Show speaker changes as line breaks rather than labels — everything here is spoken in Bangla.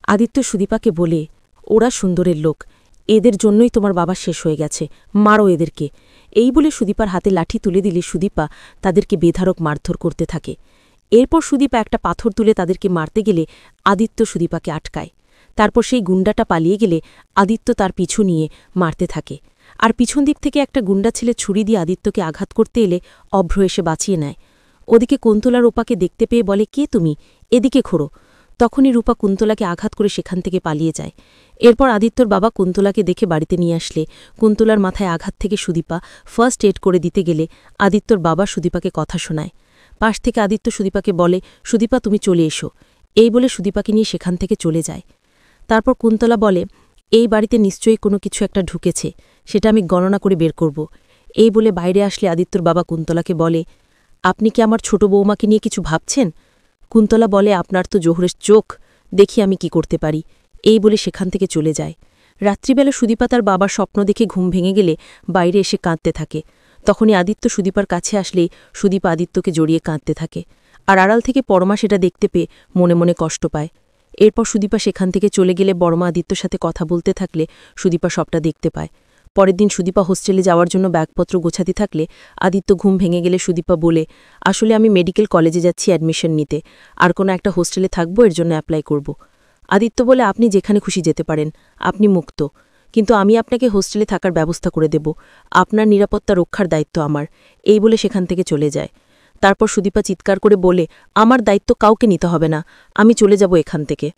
আদিত্য সুদীপাকে বলে, ওরা সুন্দরের লোক, এদের জন্যই তোমার বাবা শেষ হয়ে গেছে, মারো এদেরকে। এই বলে সুদীপার হাতে লাঠি তুলে দিলে সুদীপা তাদেরকে বেধারক মারধর করতে থাকে। এরপর সুদীপা একটা পাথর তুলে তাদেরকে মারতে গেলে আদিত্য সুদীপাকে আটকায়। তারপর সেই গুন্ডাটা পালিয়ে গেলে আদিত্য তার পিছু নিয়ে মারতে থাকে। আর পিছন দিক থেকে একটা গুন্ডা ছেলে ছুরি দিয়ে আদিত্যকে আঘাত করতে এলে অভ্র এসে বাঁচিয়ে নেয়। ওদিকে কুন্তলা রূপাকে দেখতে পেয়ে বলে, কে তুমি, এদিকে খোড়ো। তখনই রূপা কুন্তলাকে আঘাত করে সেখান থেকে পালিয়ে যায়। এরপর আদিত্যর বাবা কুন্তলাকে দেখে বাড়িতে নিয়ে আসলে কুন্তলার মাথায় আঘাত থেকে সুদীপা ফার্স্ট এড করে দিতে গেলে আদিত্যর বাবা সুদীপাকে কথা শোনায়। পাশ থেকে আদিত্য সুদীপাকে বলে, সুদীপা তুমি চলে এসো। এই বলে সুদীপাকে নিয়ে সেখান থেকে চলে যায়। তারপর কুন্তলা বলে, এই বাড়িতে নিশ্চয়ই কোনো কিছু একটা ঢুকেছে, সেটা আমি গণনা করে বের করব। এই বলে বাইরে আসলে আদিত্যর বাবা কুন্তলাকে বলে, আপনি কি আমার ছোট বৌমাকে নিয়ে কিছু ভাবছেন? কুন্তলা বলে, আপনার তো জোহরের চোখ, দেখি আমি কি করতে পারি। এই বলে সেখান থেকে চলে যায়। রাত্রিবেলা সুদীপা তার বাবার স্বপ্ন দেখে ঘুম ভেঙে গেলে বাইরে এসে কাঁদতে থাকে। তখনই আদিত্য সুদীপার কাছে আসলেই সুদীপা আদিত্যকে জড়িয়ে কাঁদতে থাকে। আর আড়াল থেকে পরমা সেটা দেখতে পেয়ে মনে মনে কষ্ট পায়। এরপর সুদীপা সেখান থেকে চলে গেলে বড়মা আদিত্যর সাথে কথা বলতে থাকলে সুদীপা সবটা দেখতে পায়। পরের দিন সুদীপা হোস্টেলে যাওয়ার জন্য ব্যাগপত্র গোছাতে থাকলে আদিত্য ঘুম ভেঙে গেলে সুদীপা বলে, আসলে আমি মেডিকেল কলেজে যাচ্ছি অ্যাডমিশন নিতে, আর কোনো একটা হোস্টেলে থাকবো, এর জন্য অ্যাপ্লাই করব। আদিত্য বলে, আপনি যেখানে খুশি যেতে পারেন, আপনি মুক্ত, কিন্তু আমি আপনাকে হোস্টেলে থাকার ব্যবস্থা করে দেব, আপনার নিরাপত্তা রক্ষার দায়িত্ব আমার। এই বলে সেখান থেকে চলে যায়। তারপর সুদীপা চিৎকার করে বলে, আমার দায়িত্ব কাউকে নিতে হবে না, আমি চলে যাব এখান থেকে।